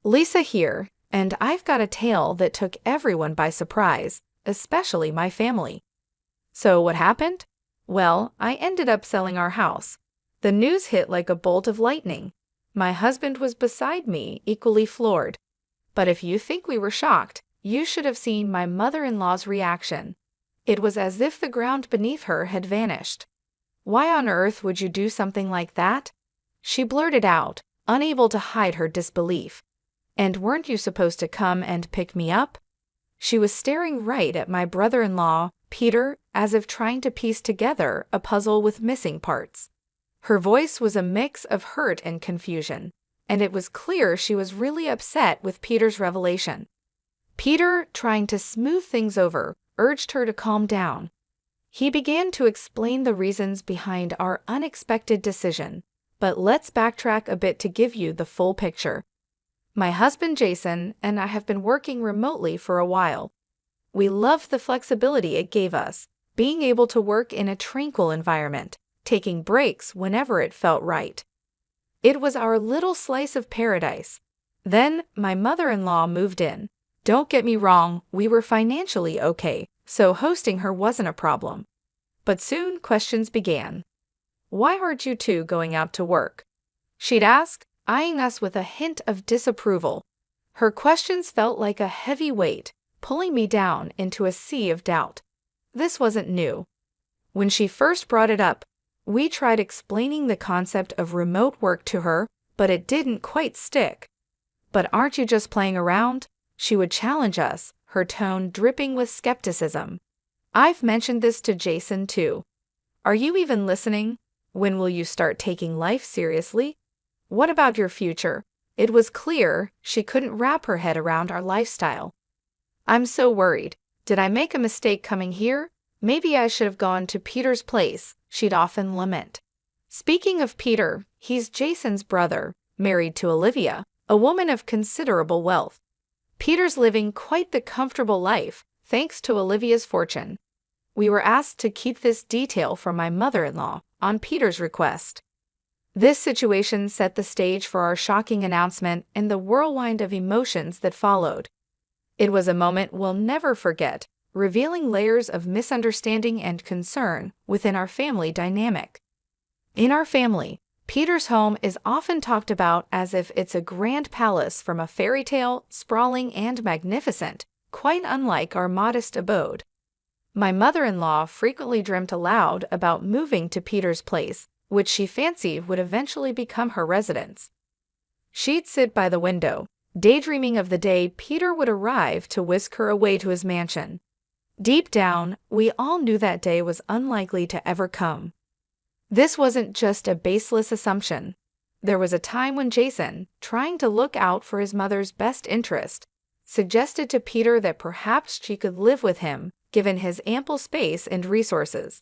Lisa here, and I've got a tale that took everyone by surprise, especially my family. So what happened? Well, I ended up selling our house. The news hit like a bolt of lightning. My husband was beside me, equally floored. But if you think we were shocked, you should have seen my mother-in-law's reaction. It was as if the ground beneath her had vanished. Why on earth would you do something like that? She blurted out, unable to hide her disbelief. And weren't you supposed to come and pick me up? She was staring right at my brother-in-law, Peter, as if trying to piece together a puzzle with missing parts. Her voice was a mix of hurt and confusion, and it was clear she was really upset with Peter's revelation. Peter, trying to smooth things over, urged her to calm down. He began to explain the reasons behind our unexpected decision, but let's backtrack a bit to give you the full picture. My husband Jason and I have been working remotely for a while. We loved the flexibility it gave us, being able to work in a tranquil environment, taking breaks whenever it felt right. It was our little slice of paradise. Then my mother-in-law moved in. Don't get me wrong, we were financially okay, so hosting her wasn't a problem. But soon questions began. Why aren't you two going out to work? She'd ask, eyeing us with a hint of disapproval. Her questions felt like a heavy weight, pulling me down into a sea of doubt. This wasn't new. When she first brought it up, we tried explaining the concept of remote work to her, but it didn't quite stick. But aren't you just playing around? She would challenge us, her tone dripping with skepticism. I've mentioned this to Jason too. Are you even listening? When will you start taking life seriously? What about your future? It was clear she couldn't wrap her head around our lifestyle. I'm so worried. Did I make a mistake coming here? Maybe I should have gone to Peter's place, she'd often lament. Speaking of Peter, he's Jason's brother, married to Olivia, a woman of considerable wealth. Peter's living quite the comfortable life, thanks to Olivia's fortune. We were asked to keep this detail from my mother-in-law, on Peter's request. This situation set the stage for our shocking announcement and the whirlwind of emotions that followed. It was a moment we'll never forget, revealing layers of misunderstanding and concern within our family dynamic. In our family, Peter's home is often talked about as if it's a grand palace from a fairy tale, sprawling and magnificent, quite unlike our modest abode. My mother-in-law frequently dreamt aloud about moving to Peter's place, which she fancied would eventually become her residence. She'd sit by the window, daydreaming of the day Peter would arrive to whisk her away to his mansion. Deep down, we all knew that day was unlikely to ever come. This wasn't just a baseless assumption. There was a time when Jason, trying to look out for his mother's best interest, suggested to Peter that perhaps she could live with him, given his ample space and resources.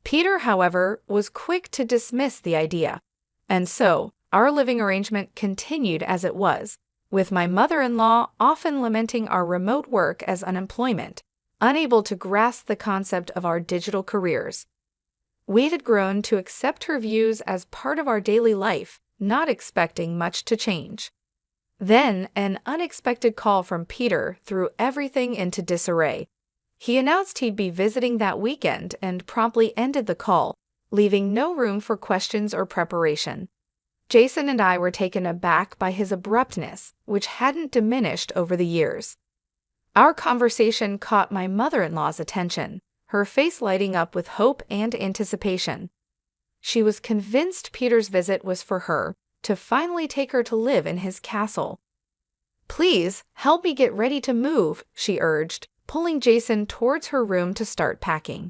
Peter, however, was quick to dismiss the idea, and so our living arrangement continued as it was, with my mother-in-law often lamenting our remote work as unemployment, unable to grasp the concept of our digital careers. We had grown to accept her views as part of our daily life, not expecting much to change. Then an unexpected call from Peter threw everything into disarray. He announced he'd be visiting that weekend and promptly ended the call, leaving no room for questions or preparation. Jason and I were taken aback by his abruptness, which hadn't diminished over the years. Our conversation caught my mother-in-law's attention, her face lighting up with hope and anticipation. She was convinced Peter's visit was for her, to finally take her to live in his castle. "Please, help me get ready to move," she urged, pulling Jason towards her room to start packing.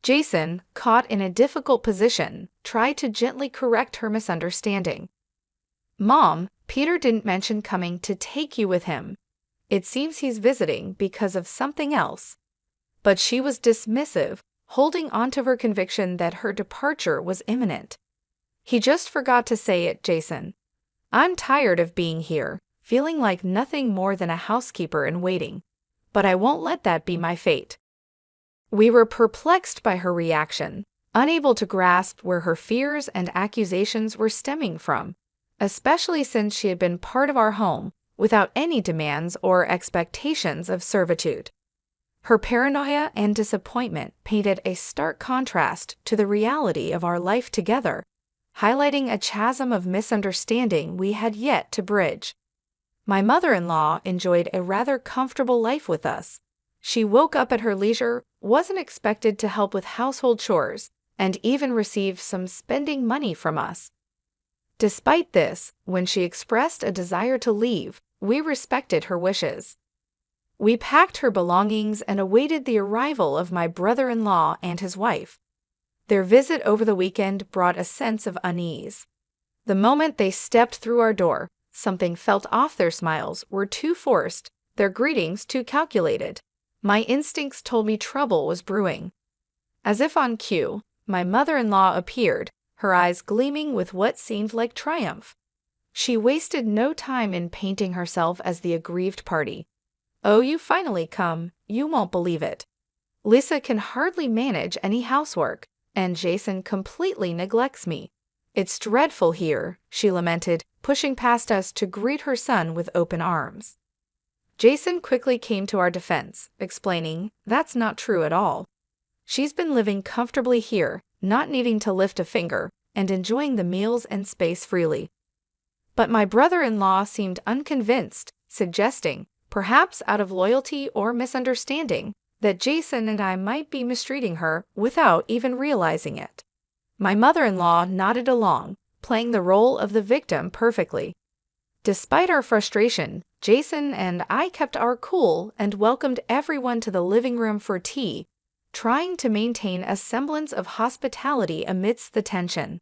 Jason, caught in a difficult position, tried to gently correct her misunderstanding. "Mom, Peter didn't mention coming to take you with him. It seems he's visiting because of something else." But she was dismissive, holding onto her conviction that her departure was imminent. "He just forgot to say it, Jason. I'm tired of being here, feeling like nothing more than a housekeeper in waiting. But I won't let that be my fate." We were perplexed by her reaction, unable to grasp where her fears and accusations were stemming from. especially since she had been part of our home without any demands or expectations of servitude. Her paranoia and disappointment painted a stark contrast to the reality of our life together, highlighting a chasm of misunderstanding we had yet to bridge. My mother-in-law enjoyed a rather comfortable life with us. She woke up at her leisure, wasn't expected to help with household chores, and even received some spending money from us. Despite this, when she expressed a desire to leave, we respected her wishes. We packed her belongings and awaited the arrival of my brother-in-law and his wife. Their visit over the weekend brought a sense of unease. The moment they stepped through our door, something felt off. Their smiles were too forced, their greetings too calculated. My instincts told me trouble was brewing. As if on cue, my mother-in-law appeared, her eyes gleaming with what seemed like triumph. She wasted no time in painting herself as the aggrieved party. "Oh, you finally come, you won't believe it. Lisa can hardly manage any housework, and Jason completely neglects me. It's dreadful here," she lamented, pushing past us to greet her son with open arms. Jason quickly came to our defense, explaining, "That's not true at all. She's been living comfortably here, not needing to lift a finger, and enjoying the meals and space freely." But my brother-in-law seemed unconvinced, suggesting, perhaps out of loyalty or misunderstanding, that Jason and I might be mistreating her without even realizing it. My mother-in-law nodded along, playing the role of the victim perfectly. Despite our frustration, Jason and I kept our cool and welcomed everyone to the living room for tea, trying to maintain a semblance of hospitality amidst the tension.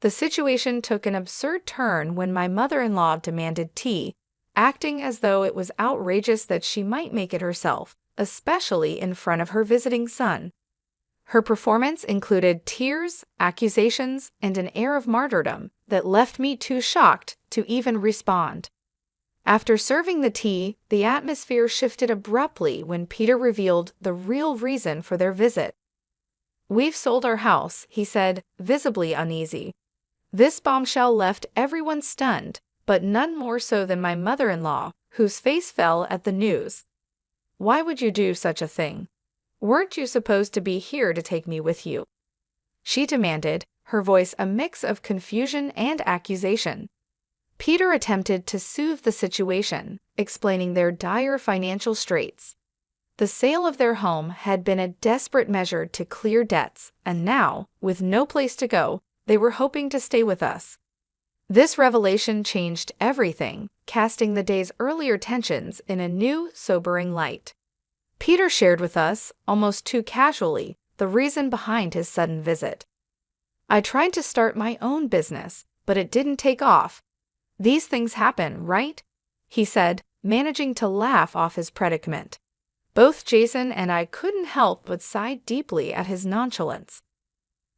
The situation took an absurd turn when my mother-in-law demanded tea, acting as though it was outrageous that she might make it herself, especially in front of her visiting son. Her performance included tears, accusations, and an air of martyrdom that left me too shocked to even respond. After serving the tea, the atmosphere shifted abruptly when Peter revealed the real reason for their visit. "We've sold our house," he said, visibly uneasy. This bombshell left everyone stunned, but none more so than my mother-in-law, whose face fell at the news. "Why would you do such a thing? Weren't you supposed to be here to take me with you?" she demanded, her voice a mix of confusion and accusation. Peter attempted to soothe the situation, explaining their dire financial straits. The sale of their home had been a desperate measure to clear debts, and now, with no place to go, they were hoping to stay with us. This revelation changed everything, casting the day's earlier tensions in a new, sobering light. Peter shared with us, almost too casually, the reason behind his sudden visit. "I tried to start my own business, but it didn't take off. These things happen, right?" he said, managing to laugh off his predicament. Both Jason and I couldn't help but sigh deeply at his nonchalance.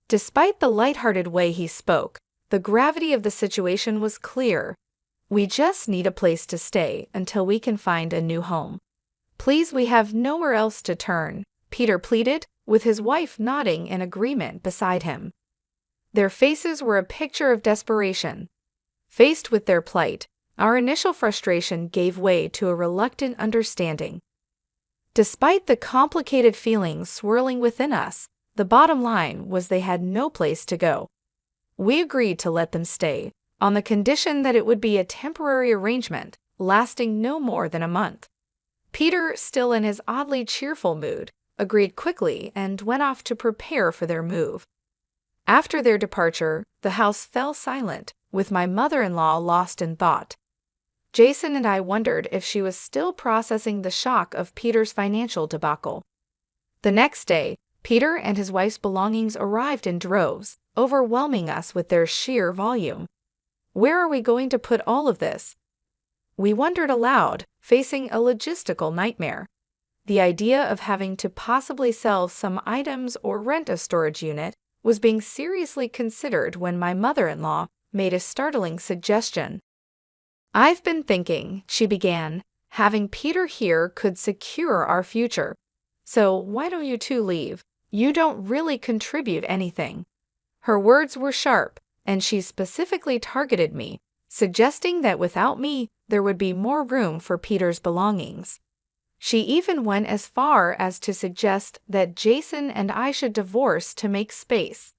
Despite the lighthearted way he spoke, the gravity of the situation was clear. "We just need a place to stay until we can find a new home. Please, we have nowhere else to turn," Peter pleaded, with his wife nodding in agreement beside him. Their faces were a picture of desperation. Faced with their plight, our initial frustration gave way to a reluctant understanding. Despite the complicated feelings swirling within us, the bottom line was they had no place to go. We agreed to let them stay, on the condition that it would be a temporary arrangement, lasting no more than a month. Peter, still in his oddly cheerful mood, agreed quickly and went off to prepare for their move. After their departure, the house fell silent, with my mother-in-law lost in thought. Jason and I wondered if she was still processing the shock of Peter's financial debacle. The next day, Peter and his wife's belongings arrived in droves, overwhelming us with their sheer volume. "Where are we going to put all of this?" we wondered aloud, facing a logistical nightmare. The idea of having to possibly sell some items or rent a storage unit was being seriously considered when my mother-in-law made a startling suggestion. "I've been thinking," she began, "having Peter here could secure our future. So why don't you two leave? You don't really contribute anything." Her words were sharp, and she specifically targeted me, suggesting that without me, there would be more room for Peter's belongings. She even went as far as to suggest that Jason and I should divorce to make space.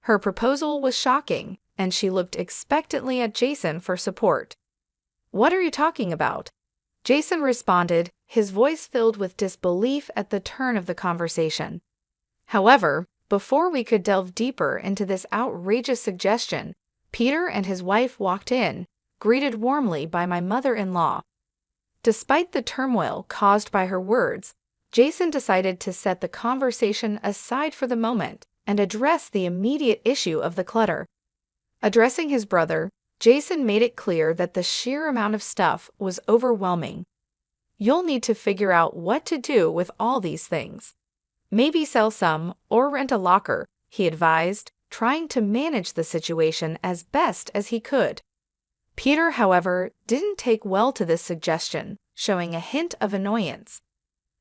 Her proposal was shocking, and she looked expectantly at Jason for support. "What are you talking about?" Jason responded, his voice filled with disbelief at the turn of the conversation. However, before we could delve deeper into this outrageous suggestion, Peter and his wife walked in, greeted warmly by my mother-in-law. Despite the turmoil caused by her words, Jason decided to set the conversation aside for the moment and address the immediate issue of the clutter. Addressing his brother, Jason made it clear that the sheer amount of stuff was overwhelming. "You'll need to figure out what to do with all these things. Maybe sell some or rent a locker," he advised, trying to manage the situation as best as he could. Peter, however, didn't take well to this suggestion, showing a hint of annoyance.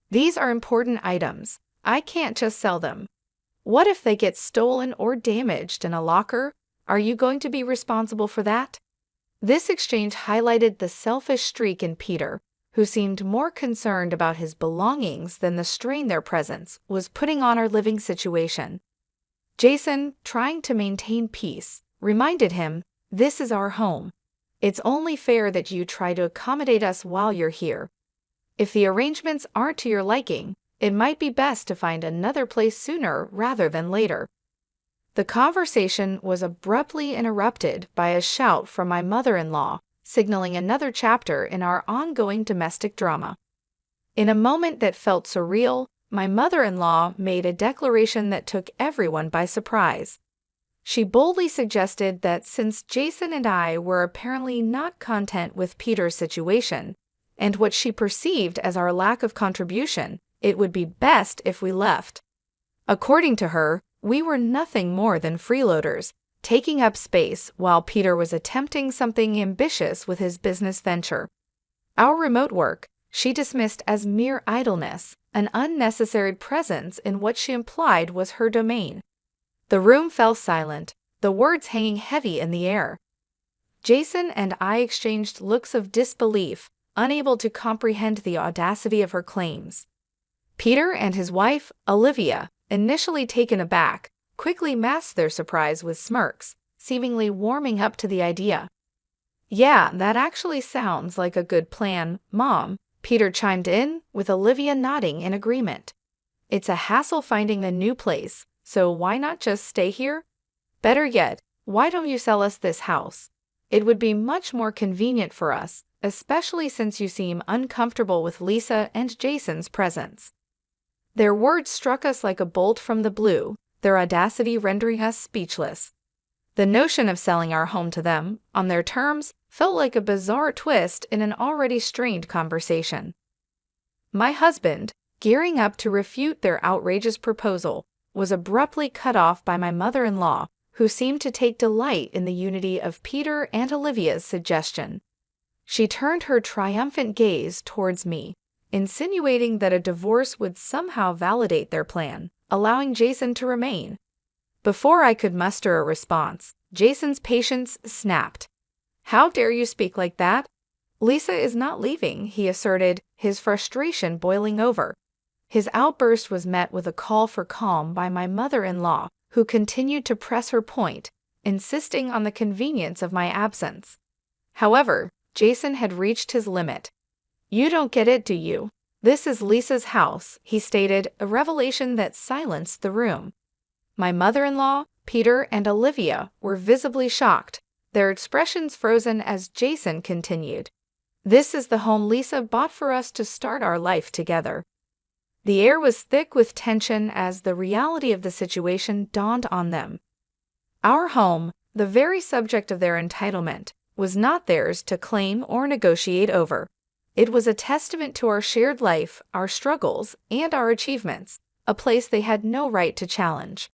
"These are important items. I can't just sell them. What if they get stolen or damaged in a locker? Are you going to be responsible for that?" This exchange highlighted the selfish streak in Peter, who seemed more concerned about his belongings than the strain their presence was putting on our living situation. Jason, trying to maintain peace, reminded him, "This is our home. It's only fair that you try to accommodate us while you're here. If the arrangements aren't to your liking, it might be best to find another place sooner rather than later." The conversation was abruptly interrupted by a shout from my mother-in-law, signaling another chapter in our ongoing domestic drama. In a moment that felt surreal, my mother-in-law made a declaration that took everyone by surprise. She boldly suggested that since Jason and I were apparently not content with Peter's situation, and what she perceived as our lack of contribution, it would be best if we left. According to her, we were nothing more than freeloaders, taking up space while Peter was attempting something ambitious with his business venture. Our remote work, she dismissed as mere idleness, an unnecessary presence in what she implied was her domain. The room fell silent, the words hanging heavy in the air. Jason and I exchanged looks of disbelief, unable to comprehend the audacity of her claims. Peter and his wife, Olivia, initially taken aback, quickly masked their surprise with smirks, seemingly warming up to the idea. "Yeah, that actually sounds like a good plan, Mom," Peter chimed in, with Olivia nodding in agreement. "It's a hassle finding a new place, so why not just stay here? Better yet, why don't you sell us this house? It would be much more convenient for us, especially since you seem uncomfortable with Lisa and Jason's presence." Their words struck us like a bolt from the blue, their audacity rendering us speechless. The notion of selling our home to them, on their terms, felt like a bizarre twist in an already strained conversation. My husband, gearing up to refute their outrageous proposal, was abruptly cut off by my mother-in-law, who seemed to take delight in the unity of Peter and Olivia's suggestion. She turned her triumphant gaze towards me, insinuating that a divorce would somehow validate their plan, allowing Jason to remain. Before I could muster a response, Jason's patience snapped. "How dare you speak like that? Lisa is not leaving," he asserted, his frustration boiling over. His outburst was met with a call for calm by my mother-in-law, who continued to press her point, insisting on the convenience of my absence. However, Jason had reached his limit. "You don't get it, do you? This is Lisa's house," he stated, a revelation that silenced the room. My mother-in-law, Peter, and Olivia were visibly shocked, their expressions frozen as Jason continued. "This is the home Lisa bought for us to start our life together." The air was thick with tension as the reality of the situation dawned on them. Our home, the very subject of their entitlement, was not theirs to claim or negotiate over. It was a testament to our shared life, our struggles, and our achievements, a place they had no right to challenge.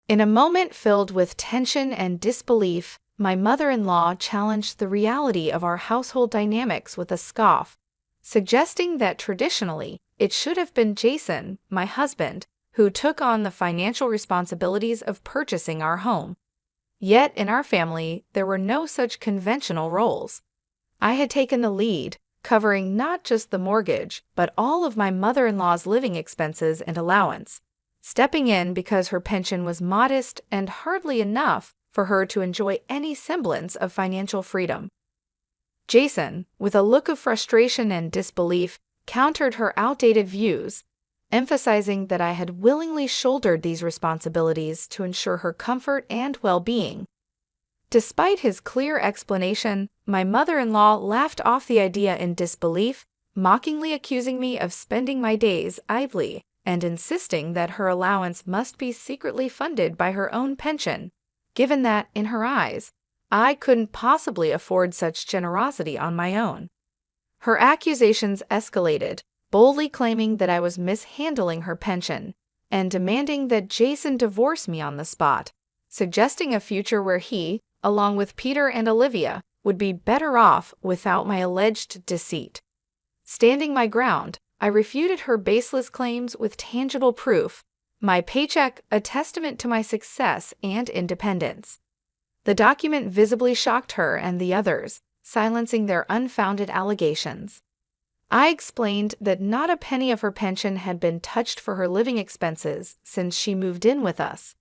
In a moment filled with tension and disbelief, my mother-in-law challenged the reality of our household dynamics with a scoff, suggesting that traditionally, it should have been Jason, my husband, who took on the financial responsibilities of purchasing our home. Yet in our family, there were no such conventional roles. I had taken the lead, covering not just the mortgage, but all of my mother-in-law's living expenses and allowance, stepping in because her pension was modest and hardly enough for her to enjoy any semblance of financial freedom. Jason, with a look of frustration and disbelief, countered her outdated views, emphasizing that I had willingly shouldered these responsibilities to ensure her comfort and well-being. Despite his clear explanation, my mother-in-law laughed off the idea in disbelief, mockingly accusing me of spending my days idly and insisting that her allowance must be secretly funded by her own pension, given that, in her eyes, I couldn't possibly afford such generosity on my own. Her accusations escalated, boldly claiming that I was mishandling her pension and demanding that Jason divorce me on the spot, suggesting a future where he, along with Peter and Olivia, would be better off without my alleged deceit. Standing my ground, I refuted her baseless claims with tangible proof, my paycheck a testament to my success and independence. The document visibly shocked her and the others, silencing their unfounded allegations. I explained that not a penny of her pension had been touched for her living expenses since she moved in with us.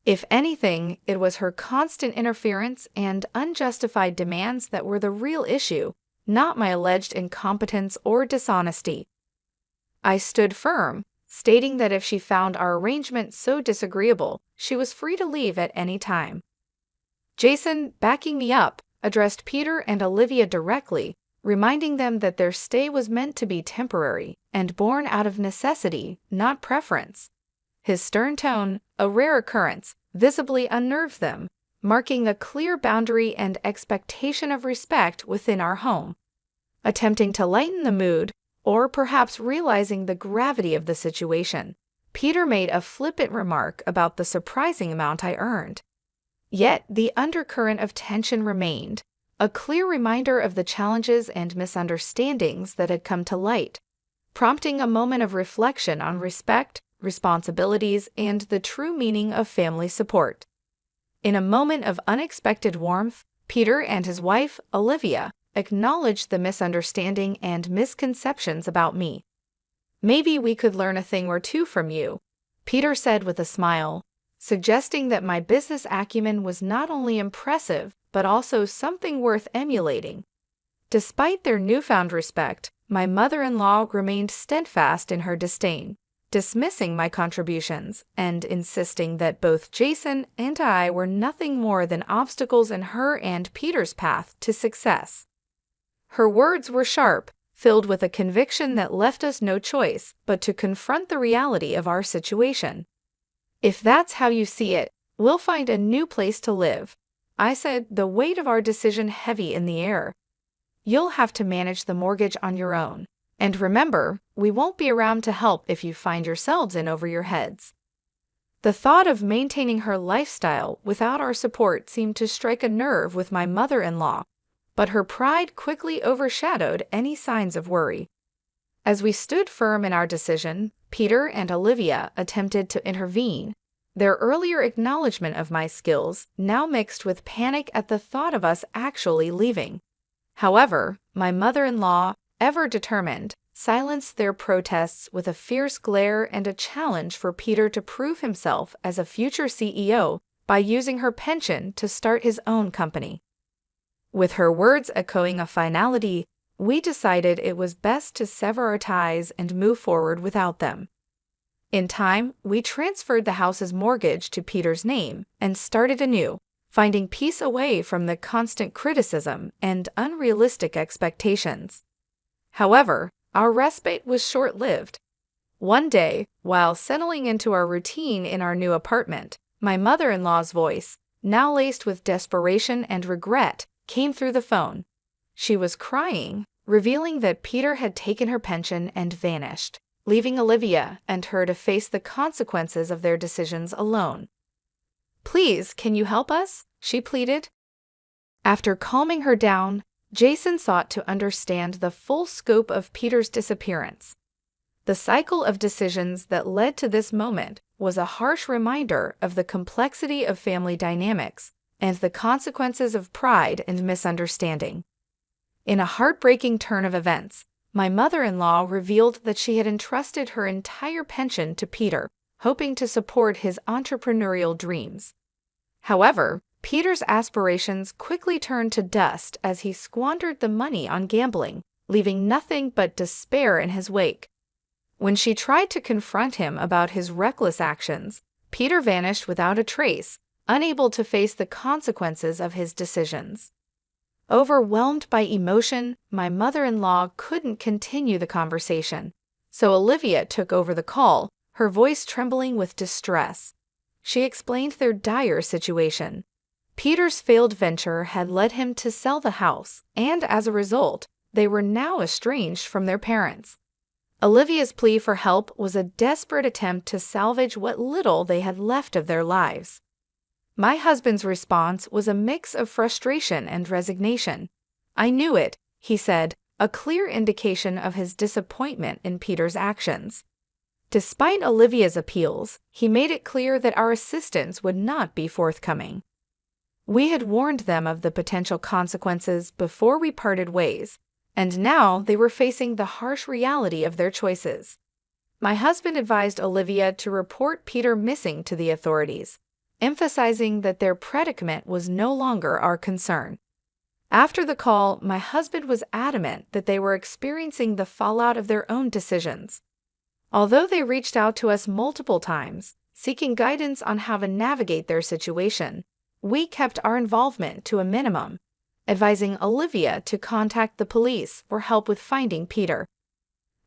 If anything, it was her constant interference and unjustified demands that were the real issue, not my alleged incompetence or dishonesty. I stood firm, stating that if she found our arrangement so disagreeable, she was free to leave at any time. Jason, backing me up, addressed Peter and Olivia directly, reminding them that their stay was meant to be temporary and born out of necessity, not preference. His stern tone, a rare occurrence, visibly unnerved them, marking a clear boundary and expectation of respect within our home. Attempting to lighten the mood, or perhaps realizing the gravity of the situation, Peter made a flippant remark about the surprising amount I earned. Yet the undercurrent of tension remained, a clear reminder of the challenges and misunderstandings that had come to light, prompting a moment of reflection on respect, responsibilities, and the true meaning of family support. In a moment of unexpected warmth, Peter and his wife, Olivia, acknowledged the misunderstanding and misconceptions about me. "Maybe we could learn a thing or two from you," Peter said with a smile, suggesting that my business acumen was not only impressive, but also something worth emulating. Despite their newfound respect, my mother-in-law remained steadfast in her disdain, dismissing my contributions and insisting that both Jason and I were nothing more than obstacles in her and Peter's path to success. Her words were sharp, filled with a conviction that left us no choice but to confront the reality of our situation. "If that's how you see it, we'll find a new place to live," I said, the weight of our decision heavy in the air. "You'll have to manage the mortgage on your own. And remember, we won't be around to help if you find yourselves in over your heads." The thought of maintaining her lifestyle without our support seemed to strike a nerve with my mother-in-law, but her pride quickly overshadowed any signs of worry. As we stood firm in our decision, Peter and Olivia attempted to intervene, their earlier acknowledgement of my skills now mixed with panic at the thought of us actually leaving. However, my mother-in-law, ever determined, silenced their protests with a fierce glare and a challenge for Peter to prove himself as a future CEO by using her pension to start his own company. With her words echoing a finality, we decided it was best to sever our ties and move forward without them. In time, we transferred the house's mortgage to Peter's name and started anew, finding peace away from the constant criticism and unrealistic expectations. However, our respite was short-lived. One day, while settling into our routine in our new apartment, my mother-in-law's voice, now laced with desperation and regret, came through the phone. She was crying, revealing that Peter had taken her pension and vanished, leaving Olivia and her to face the consequences of their decisions alone. "Please, can you help us?" she pleaded. After calming her down, Jason sought to understand the full scope of Peter's disappearance. The cycle of decisions that led to this moment was a harsh reminder of the complexity of family dynamics and the consequences of pride and misunderstanding. In a heartbreaking turn of events, my mother-in-law revealed that she had entrusted her entire pension to Peter, hoping to support his entrepreneurial dreams. However, Peter's aspirations quickly turned to dust as he squandered the money on gambling, leaving nothing but despair in his wake. When she tried to confront him about his reckless actions, Peter vanished without a trace, unable to face the consequences of his decisions. Overwhelmed by emotion, my mother-in-law couldn't continue the conversation, so Olivia took over the call, her voice trembling with distress. She explained their dire situation. Peter's failed venture had led him to sell the house, and as a result, they were now estranged from their parents. Olivia's plea for help was a desperate attempt to salvage what little they had left of their lives. My husband's response was a mix of frustration and resignation. "I knew it," he said, a clear indication of his disappointment in Peter's actions. Despite Olivia's appeals, he made it clear that our assistance would not be forthcoming. We had warned them of the potential consequences before we parted ways, and now they were facing the harsh reality of their choices. My husband advised Olivia to report Peter missing to the authorities, emphasizing that their predicament was no longer our concern. After the call, my husband was adamant that they were experiencing the fallout of their own decisions. Although they reached out to us multiple times, seeking guidance on how to navigate their situation, we kept our involvement to a minimum, advising Olivia to contact the police for help with finding Peter.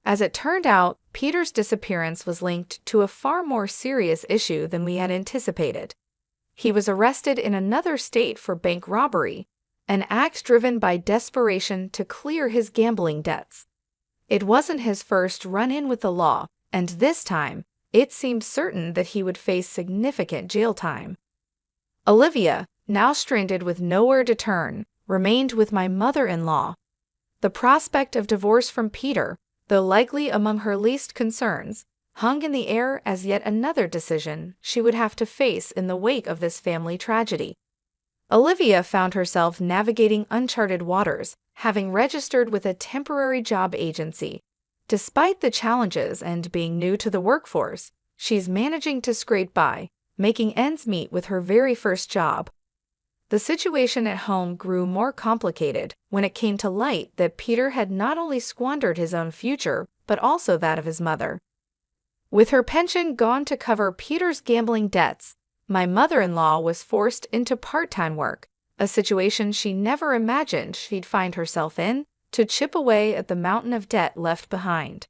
As it turned out, Peter's disappearance was linked to a far more serious issue than we had anticipated. He was arrested in another state for bank robbery, an act driven by desperation to clear his gambling debts. It wasn't his first run-in with the law, and this time, it seemed certain that he would face significant jail time. Olivia, now stranded with nowhere to turn, remained with my mother-in-law. The prospect of divorce from Peter, though likely among her least concerns, hung in the air as yet another decision she would have to face in the wake of this family tragedy. Olivia found herself navigating uncharted waters, having registered with a temporary job agency. Despite the challenges and being new to the workforce, she's managing to scrape by, making ends meet with her very first job. The situation at home grew more complicated when it came to light that Peter had not only squandered his own future, but also that of his mother. With her pension gone to cover Peter's gambling debts, my mother-in-law was forced into part-time work, a situation she never imagined she'd find herself in, to chip away at the mountain of debt left behind.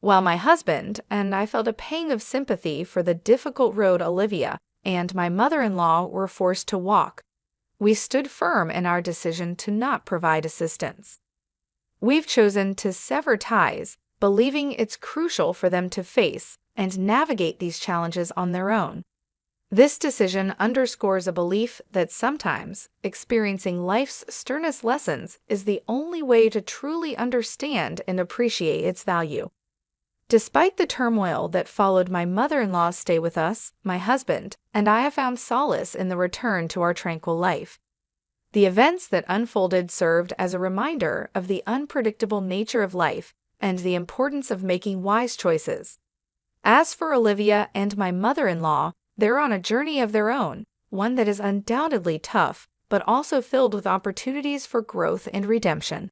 While my husband and I felt a pang of sympathy for the difficult road Olivia and my mother-in-law were forced to walk, we stood firm in our decision to not provide assistance. We've chosen to sever ties, believing it's crucial for them to face and navigate these challenges on their own. This decision underscores a belief that sometimes experiencing life's sternest lessons is the only way to truly understand and appreciate its value. Despite the turmoil that followed my mother-in-law's stay with us, my husband and I have found solace in the return to our tranquil life. The events that unfolded served as a reminder of the unpredictable nature of life and the importance of making wise choices. As for Olivia and my mother-in-law, they're on a journey of their own, one that is undoubtedly tough, but also filled with opportunities for growth and redemption.